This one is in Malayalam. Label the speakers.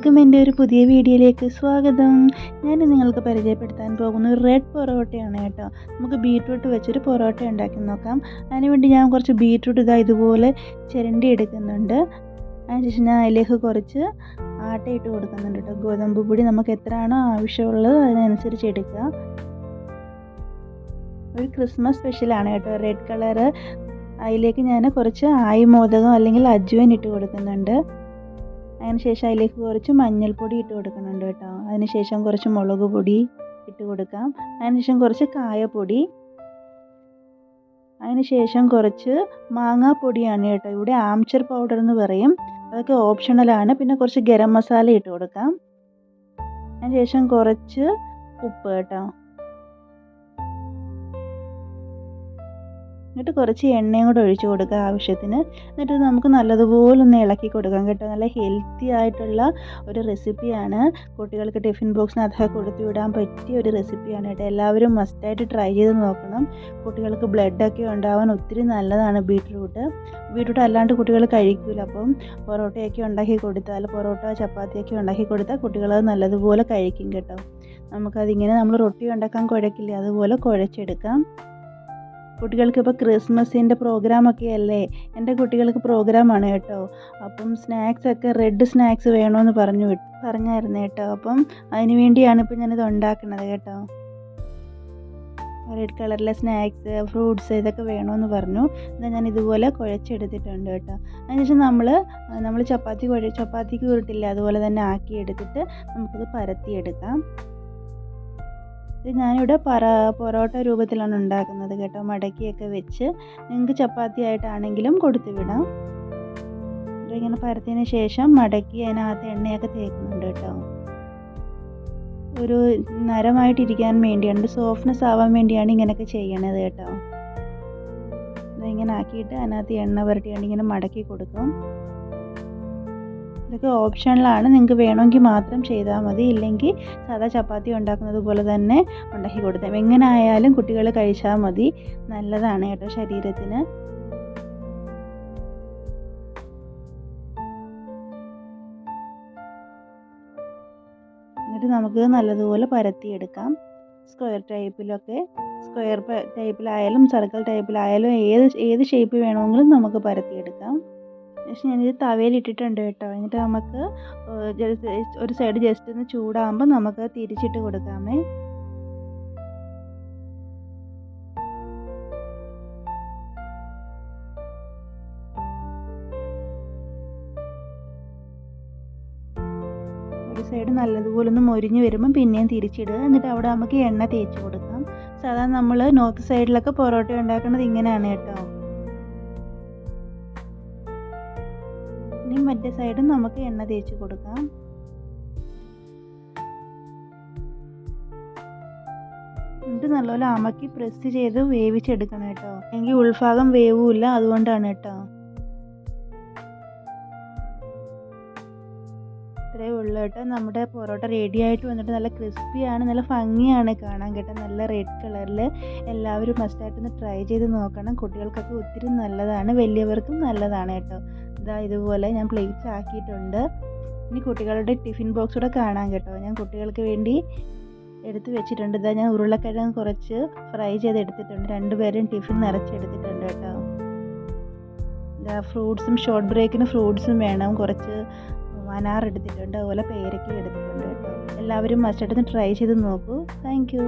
Speaker 1: എല്ലാവർക്കും എൻ്റെ ഒരു പുതിയ വീഡിയോയിലേക്ക് സ്വാഗതം. ഞാൻ നിങ്ങൾക്ക് പരിചയപ്പെടുത്താൻ പോകുന്ന ഒരു റെഡ് പൊറോട്ടയാണ് കേട്ടോ. നമുക്ക് ബീറ്റ്റൂട്ട് വെച്ചൊരു പൊറോട്ട ഉണ്ടാക്കി നോക്കാം. അതിനുവേണ്ടി ഞാൻ കുറച്ച് ബീറ്റ്റൂട്ട് ഇതുപോലെ ചിരണ്ടി എടുക്കുന്നുണ്ട്. അതിനുശേഷം ഞാൻ അതിലേക്ക് കുറച്ച് ആട്ട ഇട്ട് കൊടുക്കുന്നുണ്ട് കേട്ടോ. ഗോതമ്പ് പൊടി നമുക്ക് എത്രയാണോ ആവശ്യമുള്ളത് അതിനനുസരിച്ച് എടുക്കുക. ഒരു ക്രിസ്മസ് സ്പെഷ്യലാണ് കേട്ടോ റെഡ് കളറ്. അതിലേക്ക് ഞാൻ കുറച്ച് ആയിമോദകം അല്ലെങ്കിൽ അജ്വൻ ഇട്ട് കൊടുക്കുന്നുണ്ട്. അതിനുശേഷം അതിലേക്ക് കുറച്ച് മഞ്ഞൾപ്പൊടി ഇട്ട് കൊടുക്കുന്നുണ്ട് കേട്ടോ. അതിനുശേഷം കുറച്ച് മുളക് പൊടി ഇട്ട് കൊടുക്കാം. അതിനുശേഷം കുറച്ച് കായപ്പൊടി, അതിനുശേഷം കുറച്ച് മാങ്ങാപ്പൊടിയാണ് കേട്ടോ. ഇവിടെ ആംചൂർ പൗഡർ എന്ന് പറയും, അതൊക്കെ ഓപ്ഷണലാണ്. പിന്നെ കുറച്ച് ഗരം മസാല ഇട്ട് കൊടുക്കാം. അതിനുശേഷം കുറച്ച് ഉപ്പ് കേട്ടോ. എന്നിട്ട് കുറച്ച് എണ്ണയും കൂടെ ഒഴിച്ച് കൊടുക്കുക ആവശ്യത്തിന്. എന്നിട്ട് നമുക്ക് നല്ലതുപോലെ ഒന്ന് ഇളക്കി കൊടുക്കാം കേട്ടോ. നല്ല ഹെൽത്തി ആയിട്ടുള്ള ഒരു റെസിപ്പിയാണ്. കുട്ടികൾക്ക് ടിഫിൻ ബോക്സിനകത്തൊക്കെ കൊടുത്തു വിടാൻ പറ്റിയ ഒരു റെസിപ്പിയാണ് കേട്ടോ. എല്ലാവരും മസ്റ്റായിട്ട് ട്രൈ ചെയ്ത് നോക്കണം. കുട്ടികൾക്ക് ബ്ലഡൊക്കെ ഉണ്ടാവാൻ ഒത്തിരി നല്ലതാണ് ബീറ്റ്റൂട്ട് അല്ലാണ്ട് കുട്ടികൾ കഴിക്കില്ല. അപ്പം പൊറോട്ടയൊക്കെ ഉണ്ടാക്കി കൊടുത്താൽ, പൊറോട്ട ചപ്പാത്തിയൊക്കെ ഉണ്ടാക്കി കൊടുത്താൽ കുട്ടികളത് നല്ലതുപോലെ കഴിക്കും കേട്ടോ. നമുക്കതിങ്ങനെ നമ്മൾ റൊട്ടി ഉണ്ടാക്കാൻ കുഴക്കില്ലേ, അതുപോലെ കുഴച്ചെടുക്കാം. കുട്ടികൾക്ക് ഇപ്പോൾ ക്രിസ്മസിൻ്റെ പ്രോഗ്രാമൊക്കെ അല്ലേ. എൻ്റെ കുട്ടികൾക്ക് പ്രോഗ്രാമാണ് കേട്ടോ. അപ്പം സ്നാക്സൊക്കെ റെഡ് സ്നാക്സ് വേണമെന്ന് പറഞ്ഞായിരുന്നു കേട്ടോ. അപ്പം അതിന് വേണ്ടിയാണ് ഇപ്പോൾ ഞാനിത് ഉണ്ടാക്കുന്നത് കേട്ടോ. റെഡ് കളറിലെ സ്നാക്സ്, ഫ്രൂട്ട്സ് ഇതൊക്കെ വേണമെന്ന് പറഞ്ഞു. എന്നാൽ ഞാൻ ഇതുപോലെ കുഴച്ചെടുത്തിട്ടുണ്ട് കേട്ടോ. അതിനുശേഷം നമ്മൾ ചപ്പാത്തിക്ക് ഉരുട്ടില്ല, അതുപോലെ തന്നെ ആക്കി എടുത്തിട്ട് നമുക്കിത് പരത്തിയെടുക്കാം. ഇത് ഞാനിവിടെ പൊറോട്ട രൂപത്തിലാണ് ഉണ്ടാക്കുന്നത് കേട്ടോ. മടക്കിയൊക്കെ വെച്ച് നിങ്ങൾക്ക് ചപ്പാത്തി ആയിട്ടാണെങ്കിലും കൊടുത്തു വിടാം. ഇങ്ങനെ പരത്തിയതിന് ശേഷം മടക്കി അതിനകത്ത് എണ്ണയൊക്കെ തേക്കുന്നുണ്ട് കേട്ടോ. ഒരു നരമായിട്ടിരിക്കാൻ വേണ്ടിയാണ്, സോഫ്റ്റ്നെസ് ആവാൻ വേണ്ടിയാണ് ഇങ്ങനെയൊക്കെ ചെയ്യണത് കേട്ടോ. ഇതിങ്ങനെ ആക്കിയിട്ട് അതിനകത്ത് എണ്ണ പുരട്ടിയാണ് ഇങ്ങനെ മടക്കി കൊടുക്കും. ഇതൊക്കെ ഓപ്ഷണലാണ്, നിങ്ങൾക്ക് വേണമെങ്കിൽ മാത്രം ചെയ്താൽ മതി. ഇല്ലെങ്കിൽ സാധാ ചപ്പാത്തി ഉണ്ടാക്കുന്നത് പോലെ തന്നെ ഉണ്ടാക്കി കൊടുത്താൽ എങ്ങനെ ആയാലും കുട്ടികൾ കഴിച്ചാൽ മതി. നല്ലതാണ് കേട്ടോ ശരീരത്തിന്. എന്നിട്ട് നമുക്ക് നല്ലതുപോലെ പരത്തിയെടുക്കാം. സ്ക്വയർ ടൈപ്പിലായാലും സർക്കിൾ ടൈപ്പിലായാലും ഏത് ഷേപ്പ് വേണമെങ്കിലും നമുക്ക് പരത്തിയെടുക്കാം. പക്ഷേ ഞാനിത് തവയിലിട്ടിട്ടുണ്ട് കേട്ടോ. എന്നിട്ട് നമുക്ക് ഒരു സൈഡ് ജസ്റ്റ് ഒന്ന് ചൂടാകുമ്പോൾ നമുക്ക് തിരിച്ചിട്ട് കൊടുക്കാമേ. ഒരു സൈഡ് നല്ലതുപോലെ ഒന്ന് മൊരിഞ്ഞ് വരുമ്പോൾ പിന്നെയും തിരിച്ചിടുക. എന്നിട്ട് അവിടെ നമുക്ക് എണ്ണ തേച്ച് കൊടുക്കാം. സാധാരണ നമ്മൾ നോർത്ത് സൈഡിലൊക്കെ പൊറോട്ട ഉണ്ടാക്കുന്നത് ഇങ്ങനെയാണ് കേട്ടോ. ഇനി മറ്റേ സൈഡും നമുക്ക് എണ്ണ തേച്ച് കൊടുക്കാം. എന്നിട്ട് നല്ലപോലെ അമക്കി പ്രസ് ചെയ്ത് വേവിച്ചെടുക്കണം കേട്ടോ. എങ്കിൽ ഉൾഭാഗം വേവില്ല, അതുകൊണ്ടാണ് കേട്ടോ. ഇത്രയേ ഉള്ളൂ കേട്ടോ. നമ്മുടെ പൊറോട്ട റെഡി ആയിട്ട് വന്നിട്ട് നല്ല ക്രിസ്പിയാണ്, നല്ല ഭംഗിയാണ് കാണാൻ കേട്ടോ. നല്ല റെഡ് കളറിൽ. എല്ലാവരും മസ്റ്റായിട്ടൊന്ന് ട്രൈ ചെയ്ത് നോക്കണം. കുട്ടികൾക്കൊക്കെ ഒത്തിരി നല്ലതാണ്, വലിയവർക്കും നല്ലതാണ് കേട്ടോ. ഇതുപോലെ ഞാൻ പ്ലേറ്റ്സ് ആക്കിയിട്ടുണ്ട്. ഇനി കുട്ടികളുടെ ടിഫിൻ ബോക്സ് കൂടെ കാണാൻ കേട്ടോ. ഞാൻ കുട്ടികൾക്ക് വേണ്ടി എടുത്ത് വെച്ചിട്ടുണ്ട്. ഞാൻ ഉരുളക്കിഴങ്ങ് കുറച്ച് ഫ്രൈ ചെയ്തെടുത്തിട്ടുണ്ട്. രണ്ടുപേരും ടിഫിൻ നിറച്ചെടുത്തിട്ടുണ്ട് കേട്ടോ. ഫ്രൂട്ട്സും ഷോർട്ട് ബ്രേക്കിന് ഫ്രൂട്ട്സും വേണം. കുറച്ച് അനാർ എടുത്തിട്ടുണ്ട്, അതുപോലെ പേരയ്ക്ക എടുത്തിട്ടുണ്ട് കേട്ടോ. എല്ലാവരും മസ്റ്റായിട്ടൊന്ന് ട്രൈ ചെയ്ത് നോക്കൂ. Thank you.